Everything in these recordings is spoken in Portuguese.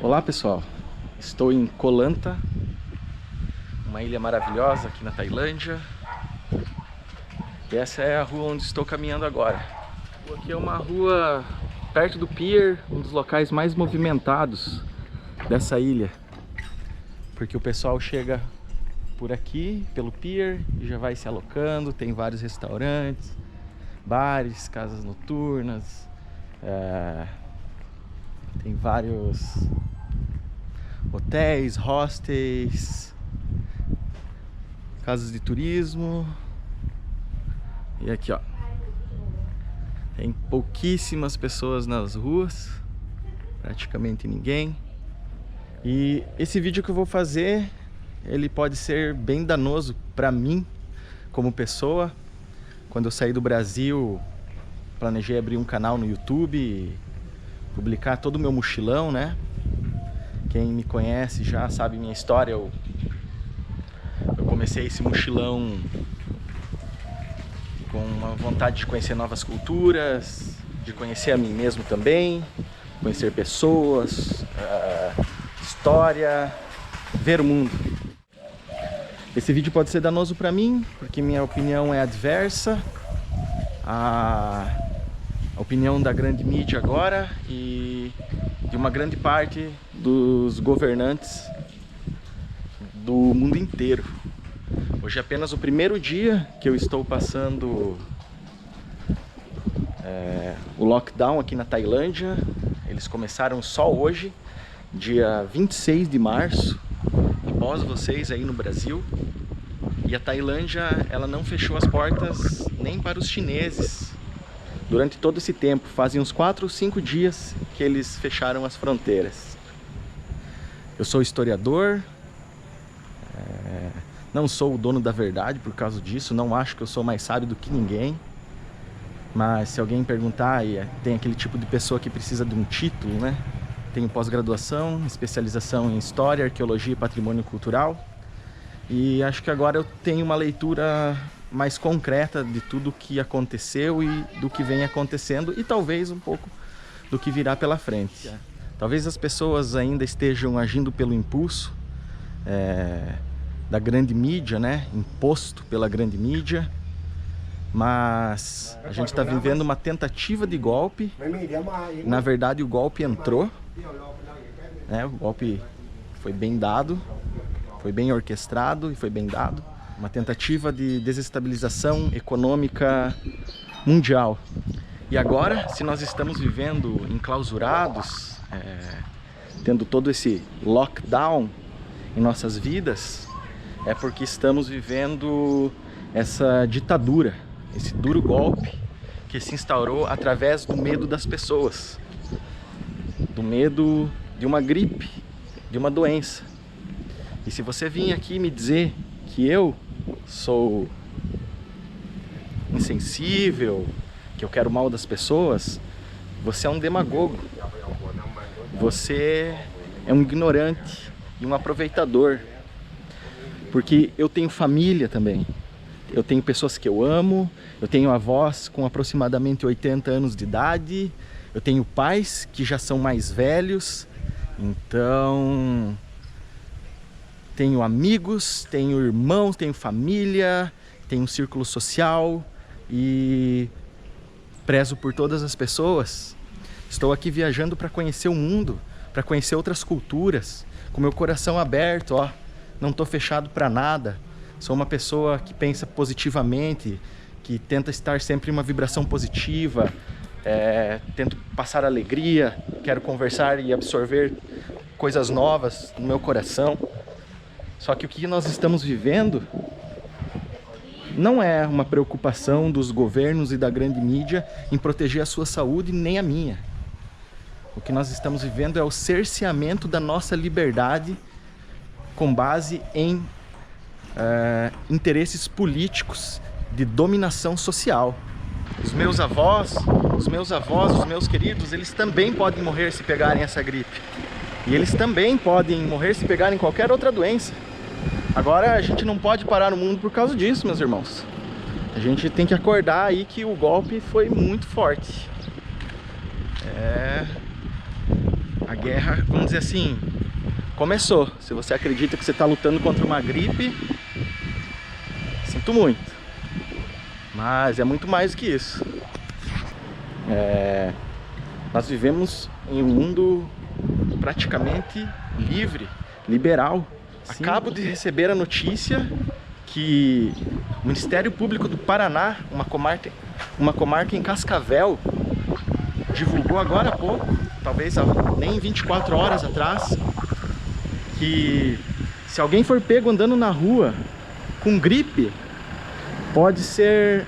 Olá pessoal, estou em Koh Lanta, uma ilha maravilhosa aqui na Tailândia. E essa é a rua onde estou caminhando agora. Aqui é uma rua perto do pier, um dos locais mais movimentados dessa ilha, porque o pessoal chega por aqui, pelo pier, e já vai se alocando. Tem vários restaurantes, bares, casas noturnas, tem vários hotéis, hostels, casas de turismo. E aqui, ó, tem pouquíssimas pessoas nas ruas, praticamente ninguém. E esse vídeo que eu vou fazer, ele pode ser bem danoso para mim como pessoa. Quando eu saí do Brasil, planejei abrir um canal no YouTube e publicar todo o meu mochilão, né? Quem me conhece já sabe minha história. Eu comecei esse mochilão com uma vontade de conhecer novas culturas, de conhecer a mim mesmo também, conhecer pessoas, história, ver o mundo. Esse vídeo pode ser danoso para mim, porque minha opinião é adversa à opinião da grande mídia agora e de uma grande parte dos governantes do mundo inteiro. Hoje é apenas o primeiro dia que eu estou passando o lockdown aqui na Tailândia. Eles começaram só hoje, dia 26 de março, após vocês aí no Brasil. E a Tailândia, ela não fechou as portas nem para os chineses durante todo esse tempo. Fazem uns 4 ou 5 dias que eles fecharam as fronteiras. Eu sou historiador, não sou o dono da verdade por causa disso, não acho que eu sou mais sábio do que ninguém. Mas se alguém perguntar, tem aquele tipo de pessoa que precisa de um título, né? Tenho pós-graduação, especialização em História, Arqueologia e Patrimônio Cultural. E acho que agora eu tenho uma leitura mais concreta de tudo o que aconteceu e do que vem acontecendo, e talvez um pouco do que virá pela frente. Talvez as pessoas ainda estejam agindo pelo impulso da grande mídia, né? Imposto pela grande mídia. Mas a gente está vivendo uma tentativa de golpe. Na verdade, o golpe entrou, né? O golpe foi bem dado, foi bem orquestrado e foi bem dado. Uma tentativa de desestabilização econômica mundial. E agora, se nós estamos vivendo enclausurados, tendo todo esse lockdown em nossas vidas, é porque estamos vivendo essa ditadura, esse duro golpe que se instaurou através do medo das pessoas, do medo de uma gripe, de uma doença. E se você vir aqui me dizer que eu sou insensível, que eu quero mal das pessoas, você é um demagogo. Você é um ignorante e um aproveitador. Porque eu tenho família também. Eu tenho pessoas que eu amo, eu tenho avós com aproximadamente 80 anos de idade, eu tenho pais que já são mais velhos, então tenho amigos, tenho irmãos, tenho família, tenho um círculo social e prezo por todas as pessoas. Estou aqui viajando para conhecer o mundo, para conhecer outras culturas, com meu coração aberto, ó. Não estou fechado para nada. Sou uma pessoa que pensa positivamente, que tenta estar sempre em uma vibração positiva, tento passar alegria, quero conversar e absorver coisas novas no meu coração. Só que o que nós estamos vivendo não é uma preocupação dos governos e da grande mídia em proteger a sua saúde, nem a minha. O que nós estamos vivendo é o cerceamento da nossa liberdade com base em interesses políticos de dominação social. Os meus avós, os meus queridos, eles também podem morrer se pegarem essa gripe. E eles também podem morrer se pegarem qualquer outra doença. Agora a gente não pode parar o mundo por causa disso, meus irmãos. A gente tem que acordar aí que o golpe foi muito forte. A guerra, vamos dizer assim, começou. Se você acredita que você está lutando contra uma gripe, sinto muito. Mas é muito mais do que isso. Nós vivemos em um mundo praticamente livre, liberal. Sim. Acabo de receber a notícia que o Ministério Público do Paraná, uma comarca em Cascavel, divulgou agora há pouco, talvez nem 24 horas atrás, que se alguém for pego andando na rua com gripe, pode ser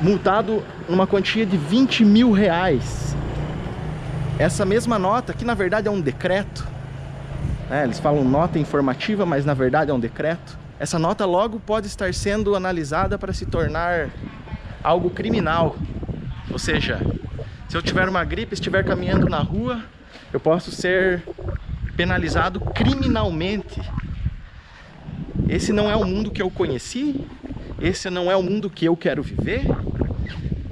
multado numa quantia de R$20.000. Essa mesma nota, que na verdade é um decreto, eles falam nota informativa, mas na verdade é um decreto. Essa nota logo pode estar sendo analisada para se tornar algo criminal. Ou seja, se eu tiver uma gripe, estiver caminhando na rua, eu posso ser penalizado criminalmente. Esse não é o mundo que eu conheci, esse não é o mundo que eu quero viver,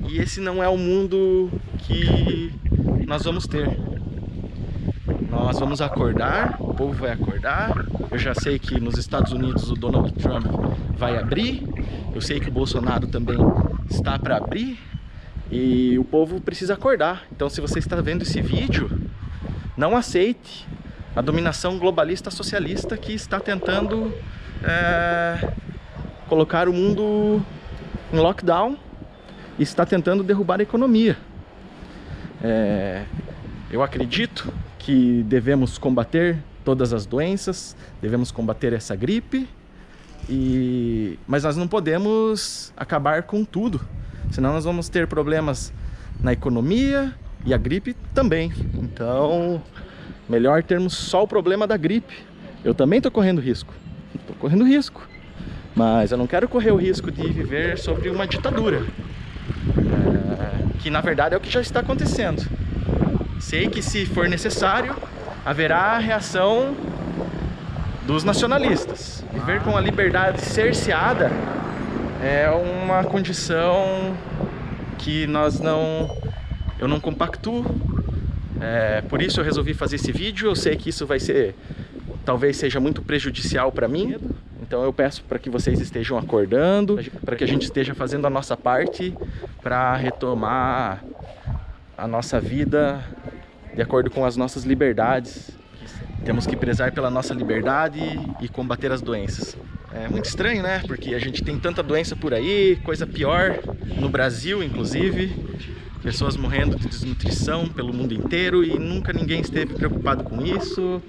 e esse não é o mundo que nós vamos ter. Nós vamos acordar, o povo vai acordar. Eu já sei que nos Estados Unidos o Donald Trump vai abrir, eu sei que o Bolsonaro também está para abrir, e o povo precisa acordar. Então, se você está vendo esse vídeo, não aceite a dominação globalista socialista que está tentando colocar o mundo em lockdown e está tentando derrubar a economia. Eu acredito que devemos combater todas as doenças, devemos combater essa gripe, mas nós não podemos acabar com tudo, senão nós vamos ter problemas na economia e a gripe também. Então, melhor termos só o problema da gripe. Eu também estou correndo risco, mas eu não quero correr o risco de viver sobre uma ditadura, que na verdade é o que já está acontecendo. Sei que, se for necessário, haverá a reação dos nacionalistas. Viver com a liberdade cerceada é uma condição que eu não compactuo. Por isso eu resolvi fazer esse vídeo. Eu sei que isso talvez seja muito prejudicial para mim. Então eu peço para que vocês estejam acordando, para que a gente esteja fazendo a nossa parte para retomar a nossa vida de acordo com as nossas liberdades. Temos que prezar pela nossa liberdade e combater as doenças. É muito estranho, né? Porque a gente tem tanta doença por aí, coisa pior, no Brasil inclusive. Pessoas morrendo de desnutrição pelo mundo inteiro e nunca ninguém esteve preocupado com isso.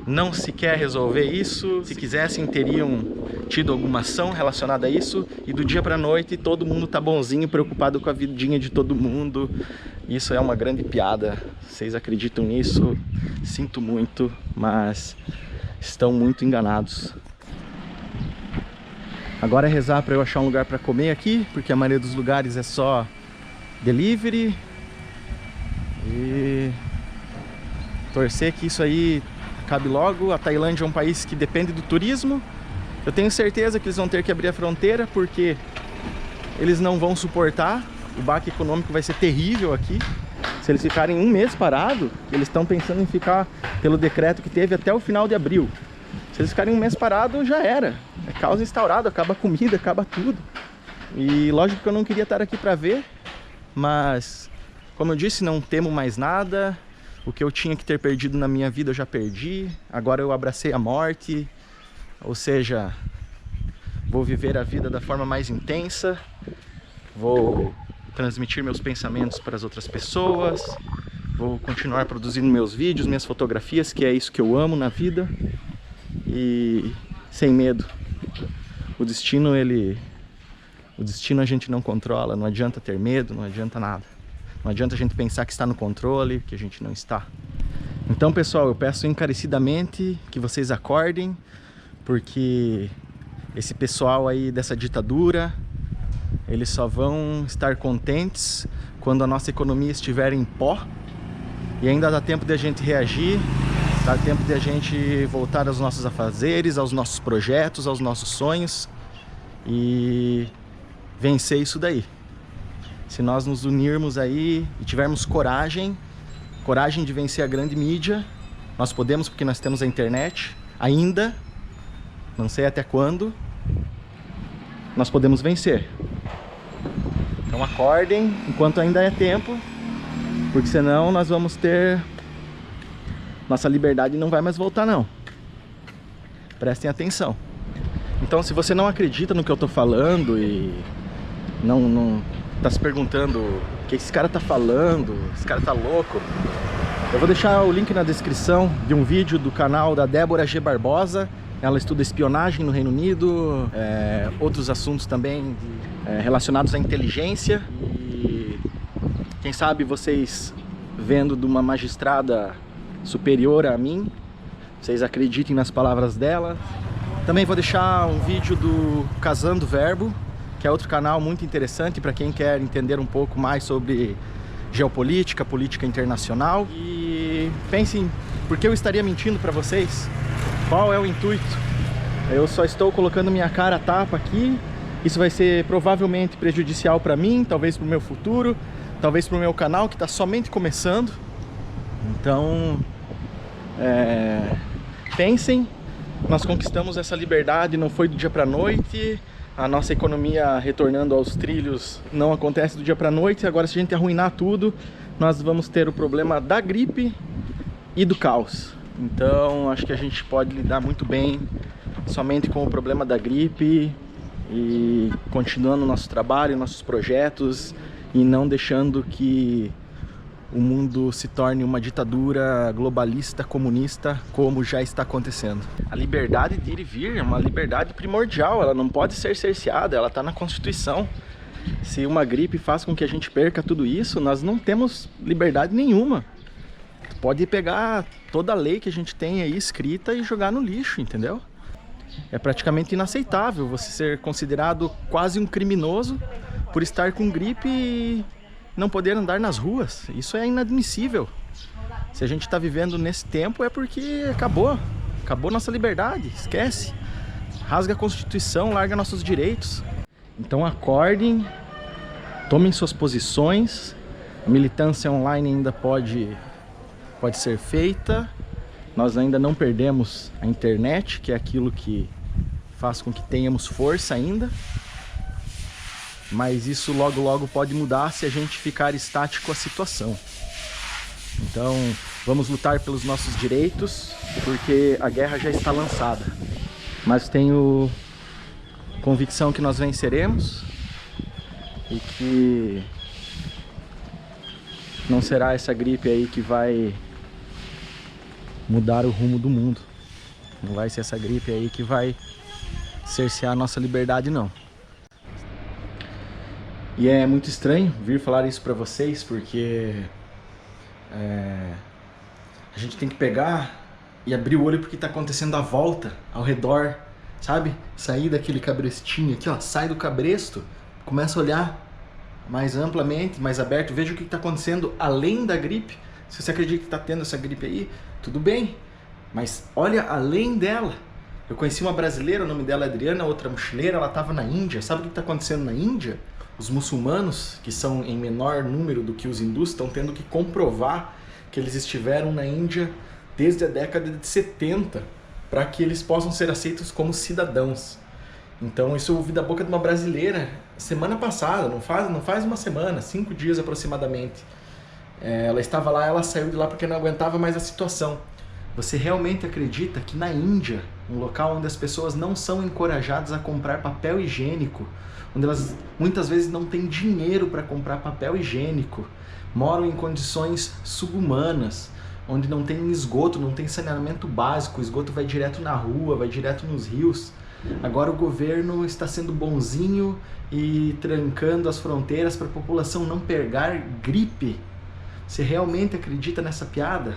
Não se quer resolver isso. Se quisessem, teriam tido alguma ação relacionada a isso, e do dia para a noite todo mundo tá bonzinho, preocupado com a vidinha de todo mundo. Isso é uma grande piada. Vocês acreditam nisso? Sinto muito, mas estão muito enganados. Agora é rezar para eu achar um lugar para comer aqui, porque a maioria dos lugares é só delivery, e torcer que isso aí acabe logo. A Tailândia é um país que depende do turismo. Eu tenho certeza que eles vão ter que abrir a fronteira, porque eles não vão suportar. O baque econômico vai ser terrível aqui. Se eles ficarem um mês parado, eles estão pensando em ficar, pelo decreto que teve, até o final de abril. Se eles ficarem um mês parado, já era. É caos instaurado, acaba a comida, acaba tudo. E lógico que eu não queria estar aqui para ver, mas como eu disse, não temo mais nada. O que eu tinha que ter perdido na minha vida eu já perdi. Agora eu abracei a morte. Ou seja, vou viver a vida da forma mais intensa. Vou transmitir meus pensamentos para as outras pessoas. Vou continuar produzindo meus vídeos, minhas fotografias, que é isso que eu amo na vida. E sem medo. O destino a gente não controla. Não adianta ter medo, não adianta nada. Não adianta a gente pensar que está no controle, que a gente não está. Então, pessoal, eu peço encarecidamente que vocês acordem, porque esse pessoal aí dessa ditadura, eles só vão estar contentes quando a nossa economia estiver em pó. E ainda dá tempo de a gente reagir, dá tempo de a gente voltar aos nossos afazeres, aos nossos projetos, aos nossos sonhos e vencer isso daí. Se nós nos unirmos aí e tivermos coragem coragem de vencer a grande mídia. Nós podemos porque nós temos a internet. Ainda, não sei até quando, nós podemos vencer. Então acordem enquanto ainda é tempo, porque senão nós vamos ter... Nossa liberdade não vai mais voltar não. Prestem atenção. Então se você não acredita no que eu tô falando e não tá se perguntando o que esse cara tá falando, esse cara tá louco, eu vou deixar o link na descrição de um vídeo do canal da Débora G. Barbosa. Ela estuda espionagem no Reino Unido, outros assuntos também relacionados à inteligência. E quem sabe vocês, vendo de uma magistrada superior a mim, vocês acreditem nas palavras dela. Também vou deixar um vídeo do Casando Verbo, que é outro canal muito interessante para quem quer entender um pouco mais sobre geopolítica, política internacional. E pensem, por que eu estaria mentindo para vocês? Qual é o intuito? Eu só estou colocando minha cara a tapa aqui. Isso vai ser provavelmente prejudicial para mim, talvez para o meu futuro, talvez para o meu canal que está somente começando. Então, pensem, nós conquistamos essa liberdade, não foi do dia para a noite. A nossa economia retornando aos trilhos não acontece do dia para a noite. Agora, se a gente arruinar tudo, nós vamos ter o problema da gripe e do caos. Então, acho que a gente pode lidar muito bem somente com o problema da gripe e continuando o nosso trabalho, nossos projetos e não deixando que o mundo se torne uma ditadura globalista, comunista, como já está acontecendo. A liberdade de ir e vir é uma liberdade primordial, ela não pode ser cerceada, ela está na Constituição. Se uma gripe faz com que a gente perca tudo isso, nós não temos liberdade nenhuma. Pode pegar toda a lei que a gente tem aí escrita e jogar no lixo, entendeu? É praticamente inaceitável você ser considerado quase um criminoso por estar com gripe e não poder andar nas ruas. Isso é inadmissível. Se a gente está vivendo nesse tempo é porque acabou nossa liberdade, esquece. Rasga a Constituição, larga nossos direitos. Então acordem, tomem suas posições. A militância online ainda pode ser feita. Nós ainda não perdemos a internet, que é aquilo que faz com que tenhamos força ainda. Mas isso logo logo pode mudar se a gente ficar estático à situação. Então vamos lutar pelos nossos direitos, porque a guerra já está lançada. Mas tenho convicção que nós venceremos e que não será essa gripe aí que vai mudar o rumo do mundo. Não vai ser essa gripe aí que vai cercear a nossa liberdade, não. E é muito estranho vir falar isso pra vocês, porque a gente tem que pegar e abrir o olho porque tá acontecendo à volta, ao redor, sabe? Sair daquele cabrestinho aqui, ó, sai do cabresto, começa a olhar mais amplamente, mais aberto, veja o que tá acontecendo além da gripe. Se você acredita que tá tendo essa gripe aí, tudo bem, mas olha além dela. Eu conheci uma brasileira, o nome dela é Adriana, outra mochileira, ela estava na Índia. Sabe o que está acontecendo na Índia? Os muçulmanos, que são em menor número do que os hindus, estão tendo que comprovar que eles estiveram na Índia desde a década de 70 para que eles possam ser aceitos como cidadãos. Então isso eu ouvi da boca de uma brasileira semana passada, não faz uma semana, 5 dias aproximadamente. Ela estava lá, ela saiu de lá porque não aguentava mais a situação. Você realmente acredita que na Índia, um local onde as pessoas não são encorajadas a comprar papel higiênico, onde elas muitas vezes não têm dinheiro para comprar papel higiênico, moram em condições subhumanas, onde não tem esgoto, não tem saneamento básico, o esgoto vai direto na rua, vai direto nos rios. Agora o governo está sendo bonzinho e trancando as fronteiras para a população não pegar gripe. Você realmente acredita nessa piada?